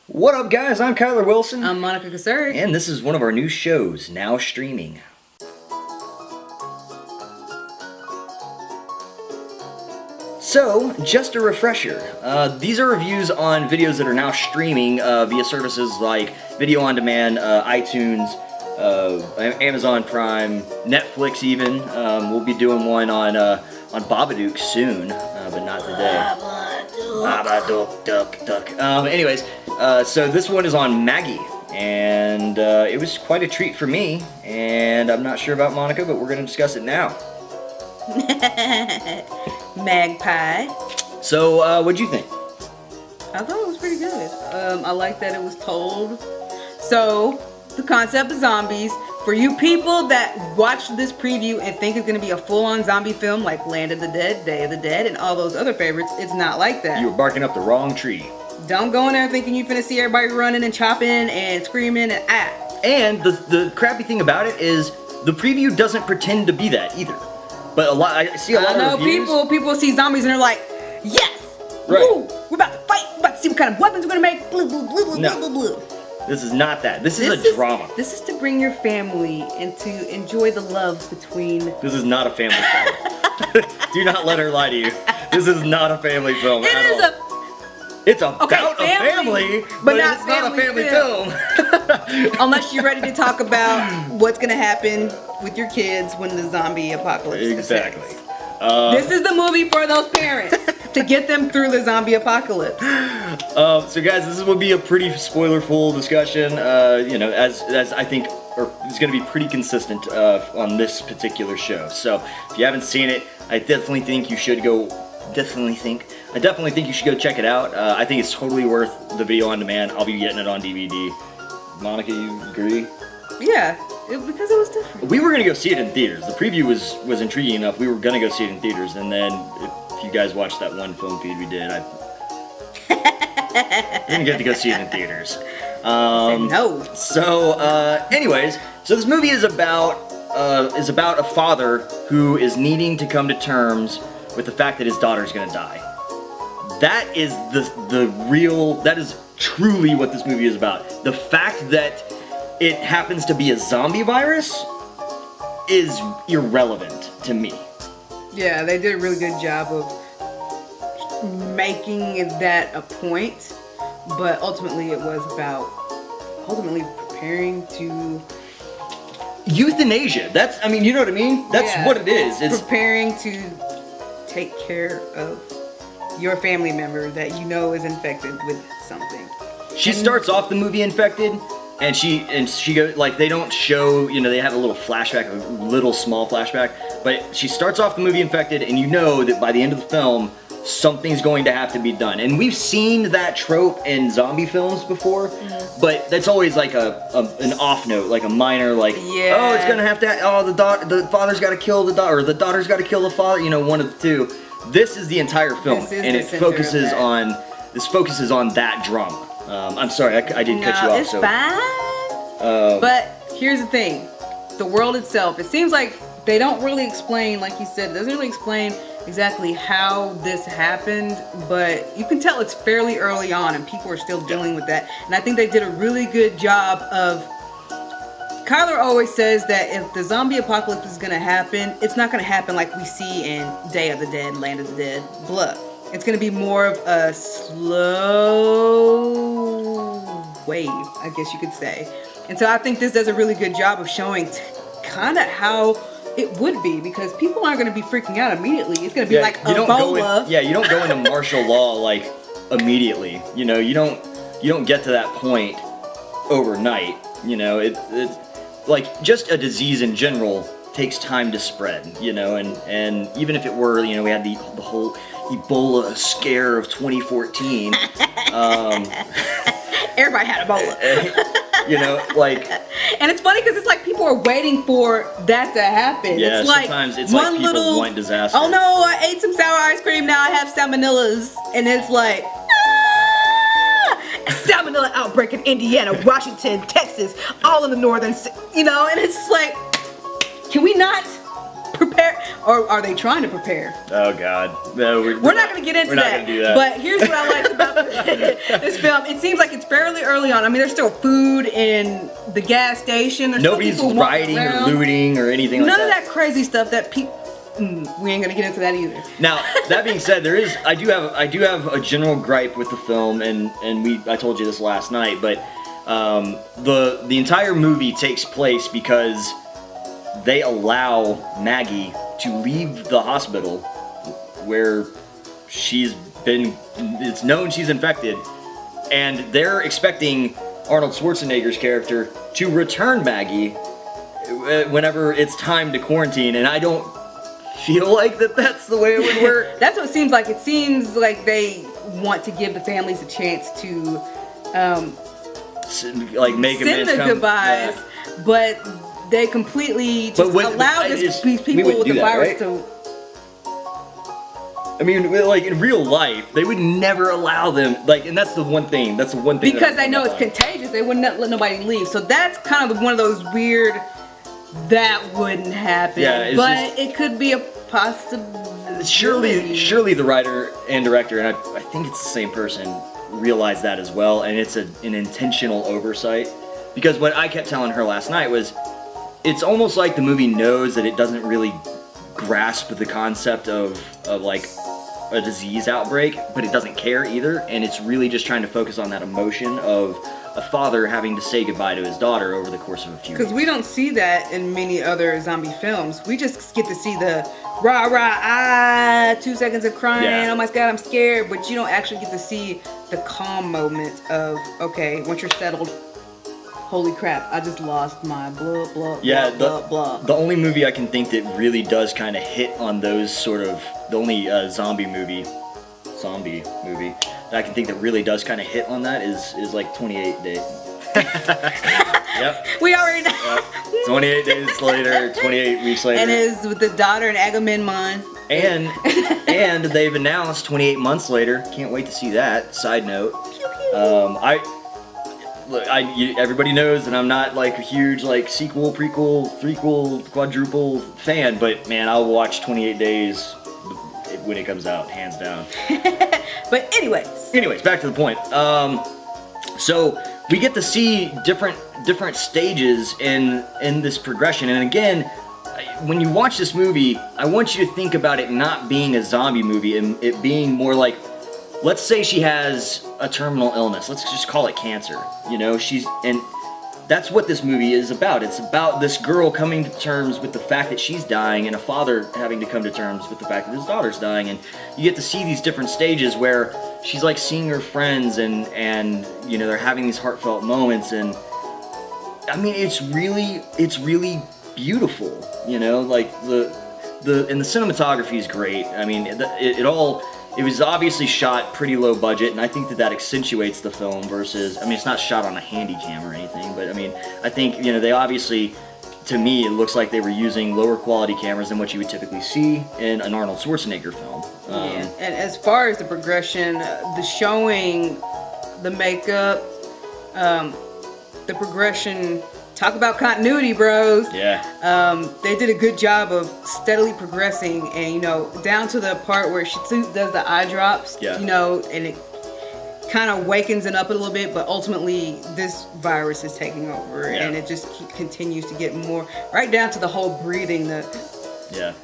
What up, guys? I'm Kyler Wilson. I'm Monica Kasuri. And this is one of our new shows, now streaming. So, just a refresher. These are reviews on videos that are now streaming via services like Video On Demand, iTunes, Amazon Prime, Netflix even. We'll be doing one on Babadook soon, but not today. Babadook, duck. Anyways, so this one is on Maggie, and it was quite a treat for me, and I'm not sure about Monica, but we're going to discuss it now. Magpie. So, what'd you think? I thought it was pretty good. I like that it was told. So, the concept of zombies. For you people that watch this preview and think it's going to be a full-on zombie film like Land of the Dead, Day of the Dead, and all those other favorites, it's not like that. You were barking up the wrong tree. Don't go in there thinking you're finna see everybody running and chopping and screaming and And the crappy thing about it is the preview doesn't pretend to be that either. But I see a lot of reviews. People see zombies and they're like, yes, right. Woo, we're about to fight, we're about to see what kind of weapons we're gonna make, blah, blah, blah, blah, No. blah, blah. This is not that. This is a drama. This is to bring your family and to enjoy the love between... This is not a family film. Do not let her lie to you. This is not a family film at all. It's about a family, but it's not a family film. Unless you're ready to talk about what's going to happen with your kids when the zombie apocalypse Exactly. This is the movie for those parents to get them through the zombie apocalypse. So guys, this will be a pretty spoiler-full discussion, as I think, or it's going to be pretty consistent on this particular show. So if you haven't seen it, I definitely think you should go. I definitely think you should go check it out. I think it's totally worth the video on demand. I'll be getting it on DVD. Monica, you agree? Yeah, because it was different. We were gonna go see it in theaters. The preview was intriguing enough. We were gonna go see it in theaters, and then if you guys watched that one film feed we did, I didn't get to go see it in theaters. No. So, anyways, so this movie is about a father who is needing to come to terms with the fact that his daughter's gonna die. That is that is truly what this movie is about. The fact that it happens to be a zombie virus is irrelevant to me. Yeah, they did a really good job of making that a point, but ultimately it was about preparing to... Euthanasia. That's, I mean, you know what I mean? That's what it is. It's preparing to take care of your family member that you know is infected with something. She starts off the movie infected, and she goes, like, they don't show, they have a little flashback, a little small flashback, but she starts off the movie infected, and you know that by the end of the film, something's going to have to be done. And we've seen that trope in zombie films before, but that's always like an off note, like a minor, like, oh, it's gonna have to, the father's gotta kill the daughter, or the daughter's gotta kill the father, one of the two. This is the entire film, and it focuses on that drama. I'm sorry, I didn't cut you off. It's fine. But here's the thing. The world itself, it seems like they don't really explain, like you said, it doesn't really explain exactly how this happened, but you can tell it's fairly early on and people are still dealing with that. And I think they did a really good job of... Kyler always says that if the zombie apocalypse is going to happen, it's not going to happen like we see in Day of the Dead, Land of the Dead, blah. It's going to be more of a slow wave, I guess you could say. And so I think this does a really good job of showing kind of how it would be, because people aren't going to be freaking out immediately. It's going to be like Ebola. You don't go into martial law like immediately. You don't get to that point overnight. It's like just a disease in general takes time to spread. And even if it were, we had the whole Ebola scare of 2014. Everybody had Ebola. And it's funny because it's like people are waiting for that to happen. Yeah, it's like sometimes it's like people want disaster. Oh no, I ate some sour ice cream, now I have salmonellas. And it's like, salmonella outbreak in Indiana, Washington, Texas, all in the northern, and it's just like, can we not prepare? Or are they trying to prepare? Oh God, no, we're not going to get into we're not that. gonna do that. But here's what I like about this film. It seems like it's fairly early on. I mean, there's still food in the gas station. There's Nobody's still people walking rioting or around. looting or anything like None that. of that crazy stuff that people. We ain't gonna get into that either. Now, that being said, I do have a general gripe with the film, and I told you this last night, but the entire movie takes place because they allow Maggie to leave the hospital where it's known she's infected, and they're expecting Arnold Schwarzenegger's character to return Maggie whenever it's time to quarantine, and I don't feel like that's the way it would work. That's what it seems like. It seems like they want to give the families a chance to like make send amends, the goodbyes, yeah. but they completely just allow these people with the virus to. I mean, like in real life, they would never allow them. Like, and that's the one thing. That's the one thing. Because they know it's contagious, they wouldn't let nobody leave. So that's kind of one of those weird. That wouldn't happen. Yeah, but it could be a possibility. Surely the writer and director, and I think it's the same person, realized that as well, and it's an intentional oversight. Because what I kept telling her last night was, it's almost like the movie knows that it doesn't really grasp the concept of like a disease outbreak, but it doesn't care either, and it's really just trying to focus on that emotion of a father having to say goodbye to his daughter over the course of a few weeks. Because we don't see that in many other zombie films. We just get to see the rah, 2 seconds of crying, Yeah. oh my God, I'm scared, but you don't actually get to see the calm moment of, okay, once you're settled, holy crap, I just lost my blah, blah, Yeah, blah, blah, blah. The only movie I can think that really does kind of hit on those sort of, the only zombie movie that I can think that really does kind of hit on that is like 28 Days. Yep. We already know. Yep. 28 days later, 28 weeks later. And it's with the daughter and Agamemnon. And they've announced 28 months later. Can't wait to see that. Side note. Everybody knows that I'm not like a huge like sequel, prequel, threequel, quadruple fan, but man, I'll watch 28 Days when it comes out, hands down. But anyways, back to the point. So we get to see different stages in this progression, and again, when you watch this movie, I want you to think about it not being a zombie movie and it being more like, let's say she has a terminal illness. Let's just call it cancer. You know, and that's what this movie is about. It's about this girl coming to terms with the fact that she's dying and a father having to come to terms with the fact that his daughter's dying. And you get to see these different stages where she's like seeing her friends and you know, they're having these heartfelt moments. And I mean, it's really beautiful, you know, like the cinematography is great. I mean, it was obviously shot pretty low budget, and I think that accentuates the film versus, I mean, it's not shot on a handy cam or anything, but I mean, I think, you know, they obviously, to me, it looks like they were using lower quality cameras than what you would typically see in an Arnold Schwarzenegger film. Yeah, and as far as the progression, the showing, the makeup, the progression, talk about continuity, bros. Yeah. They did a good job of steadily progressing, and you know, down to the part where she does the eye drops. Yeah. You know, and it kind of wakens it up a little bit, but ultimately this virus is taking over, Yeah. and it just continues to get more, right down to the whole breathing. Yeah.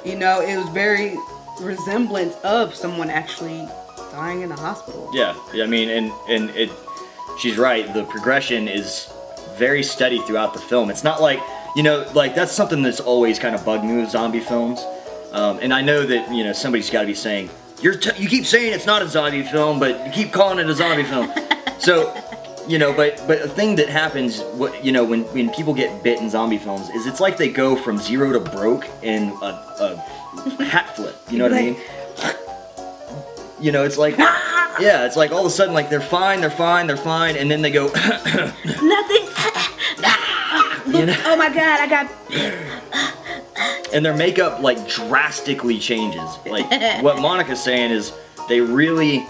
You know, it was very resemblant of someone actually dying in the hospital. Yeah. I mean, and she's right. The progression is very steady throughout the film. It's not like, you know, like that's something that's always kind of bugged me with zombie films. And I know that, you know, somebody's got to be saying, you keep saying it's not a zombie film, but you keep calling it a zombie film. So, you know, but a thing that happens, you know, when people get bit in zombie films is it's like they go from 0 to broke in a hat flip. You know what I mean? You know, it's like, yeah, it's like all of a sudden, like they're fine, and then they go, Nothing. you know? Oh my God, I got. And their makeup like drastically changes. Like what Monica's saying is they really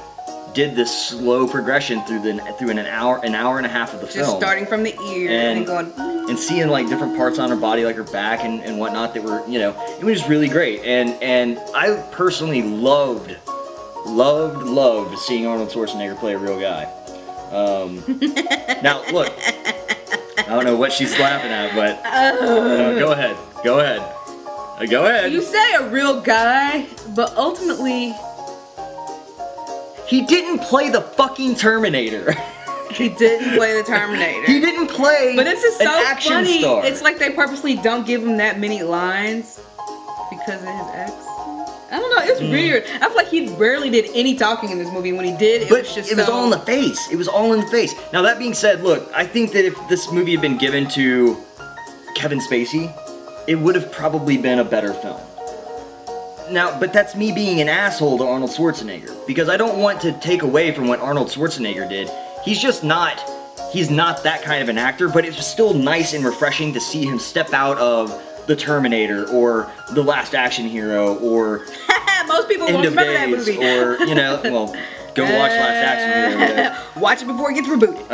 did this slow progression through an hour and a half of the film. Just starting from the ear and going. And seeing like different parts on her body, like her back and whatnot, that were, it was really great. And I personally loved seeing Arnold Schwarzenegger play a real guy. Now look, I don't know what she's laughing at, but go ahead. You say a real guy, but ultimately he didn't play the fucking Terminator. He didn't play the Terminator. He didn't play. But this is so an action funny. star. It's like they purposely don't give him that many lines because of his accent. I don't know. It's weird. I feel like he rarely did any talking in this movie. When he did, it was all in the face. It was all in the face. Now that being said, look, I think that if this movie had been given to Kevin Spacey, it would have probably been a better film. Now, but that's me being an asshole to Arnold Schwarzenegger, because I don't want to take away from what Arnold Schwarzenegger did. He's not that kind of an actor, but it was still nice and refreshing to see him step out of The Terminator or The Last Action Hero or most people won't remember that movie. Or, well, go watch Last Action Hero. Watch it before it gets rebooted.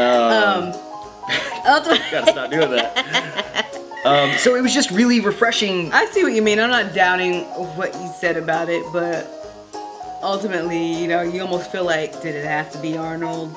Gotta stop doing that. So it was just really refreshing. I see what you mean. I'm not doubting what you said about it, but ultimately, you almost feel like, did it have to be Arnold?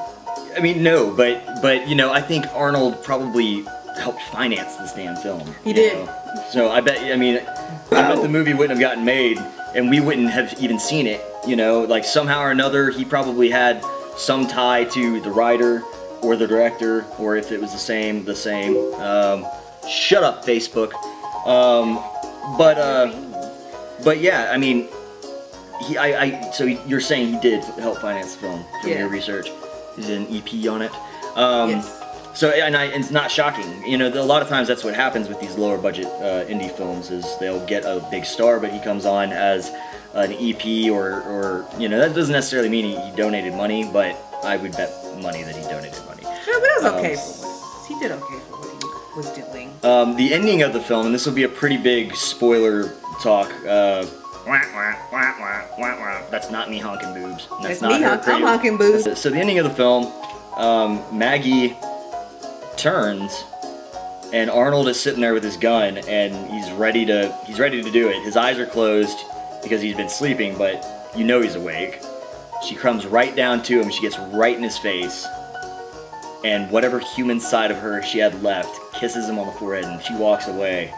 I mean, no, but I think Arnold probably helped finance this damn film. He did. So I bet the movie wouldn't have gotten made, and we wouldn't have even seen it. Like somehow or another, he probably had some tie to the writer or the director, or if it was the same. Shut up, Facebook. But yeah, I mean, so you're saying he did help finance the film from your research? He's an EP on it. Yes. So and it's not shocking. A lot of times that's what happens with these lower budget indie films is they'll get a big star, but he comes on as an EP or that doesn't necessarily mean he donated money, but I would bet money that he donated money. Sure, but it was okay he did okay for what he was doing. The ending of the film, and this will be a pretty big spoiler talk. That's not me honking boobs. That's not me I'm honking boobs. So the ending of the film, Maggie turns, and Arnold is sitting there with his gun, and he's ready to do it. His eyes are closed because he's been sleeping, but he's awake. She comes right down to him. She gets right in his face, and whatever human side of her she had left kisses him on the forehead, and she walks away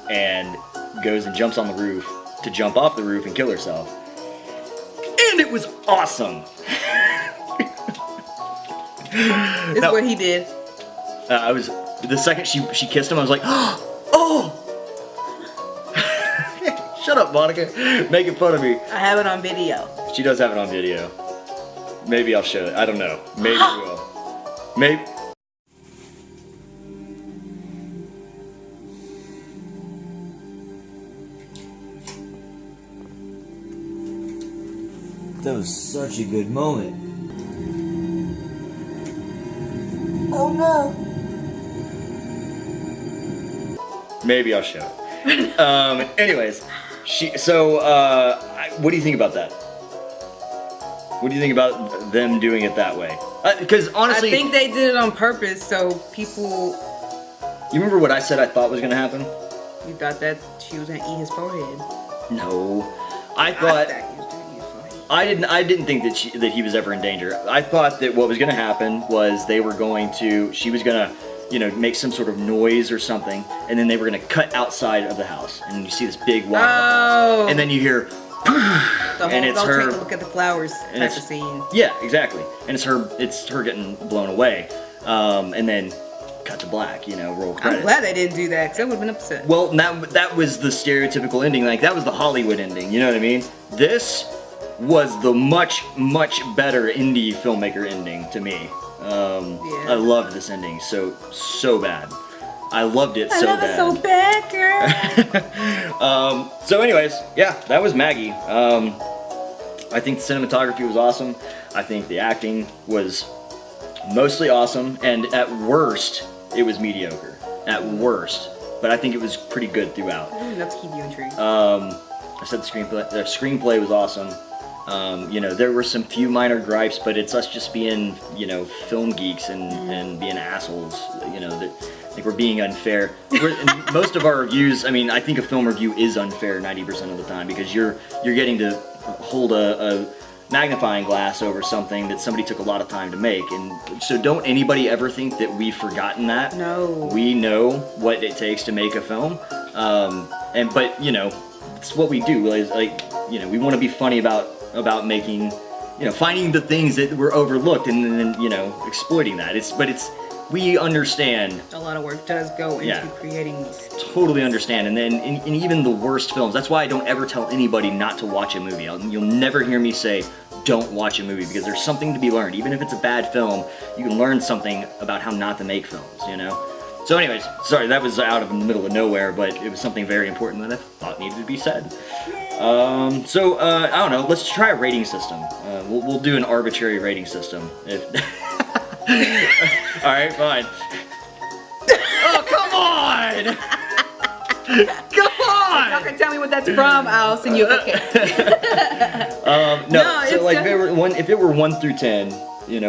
and goes and jumps on the roof to jump off the roof and kill herself. And it was awesome. This is what he did. The second she kissed him, I was like, oh! Shut up, Monica. Making fun of me. I have it on video. She does have it on video. Maybe I'll show it. I don't know. Maybe we will. Maybe. That was such a good moment. Oh no. Maybe I'll show it. Anyways, what do you think about that? What do you think about them doing it that way? Because honestly, I think they did it on purpose so people. You remember what I said I thought was gonna happen? You thought that she was gonna eat his forehead. No, I thought he was gonna eat his forehead. I didn't think that he was ever in danger. I thought that what was gonna happen was she was gonna, make some sort of noise or something, and then they were gonna cut outside of the house, and you see this big wide house, and then you hear. And it's her. Take a look at the flowers type of scene. Yeah, exactly. And it's her getting blown away, and then cut to black. Roll credits. I'm glad they didn't do that because I would have been upset. Well, that was the stereotypical ending. Like that was the Hollywood ending. You know what I mean? This was the much better indie filmmaker ending to me. I loved this ending so bad. I loved it so bad. I love it so bad, girl. So anyways, yeah, that was Maggie. I think the cinematography was awesome. I think the acting was mostly awesome, and at worst, it was mediocre. At worst, but I think it was pretty good throughout. Enough to keep you intrigued. I said the screenplay was awesome. There were some few minor gripes, but it's us just being, film geeks and being assholes, that I think we're being unfair. And most of our reviews, I think a film review is unfair 90% of the time because you're getting to hold a magnifying glass over something that somebody took a lot of time to make. And so don't anybody ever think that we've forgotten that. No. We know what it takes to make a film. But it's what we do. We want to be funny about making, finding the things that were overlooked and then, exploiting that. We understand. A lot of work does go into creating these. Totally understand. And then in even the worst films, that's why I don't ever tell anybody not to watch a movie. You'll never hear me say, don't watch a movie, because there's something to be learned. Even if it's a bad film, you can learn something about how not to make films, So anyways, sorry, that was out of the middle of nowhere, but it was something very important that I thought needed to be said. I don't know, let's try a rating system. We'll do an arbitrary rating system. Alright, fine. Oh, come on! Come on! Y'all can tell me what that's from, I'll send you a cookie. If it were 1 through 10,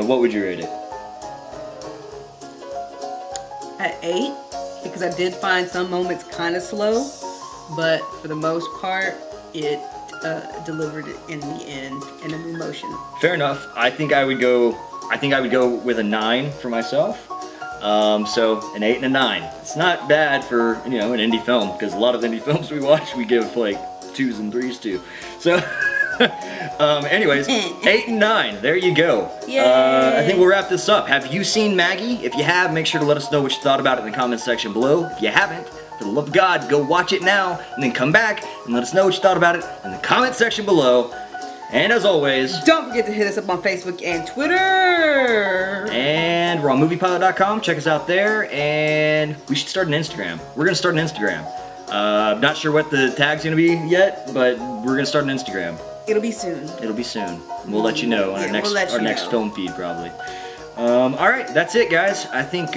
what would you rate it? At 8, because I did find some moments kind of slow, but for the most part, it delivered it in the end in an emotion. Fair enough. I think I would go with a 9 for myself. So an 8 and a 9. It's not bad for an indie film, because a lot of indie films we watch we give like 2s and 3s to. So anyways, 8 and 9. There you go. I think we'll wrap this up. Have you seen Maggie? If you have, make sure to let us know what you thought about it in the comments section below. If you haven't, for the love of God, go watch it now and then come back and let us know what you thought about it in the comment section below. And as always, don't forget to hit us up on Facebook and Twitter. And we're on moviepilot.com. Check us out there. And we should start an Instagram. We're going to start an Instagram. Not sure what the tag's going to be yet, but we're going to start an Instagram. It'll be soon. It'll be soon. We'll let you know on our next film feed, probably. All right, that's it, guys. I think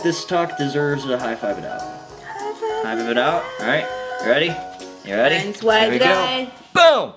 this talk deserves a high five it out. High five it out. All right, you ready? You ready? Thanks, Here we go. Boom!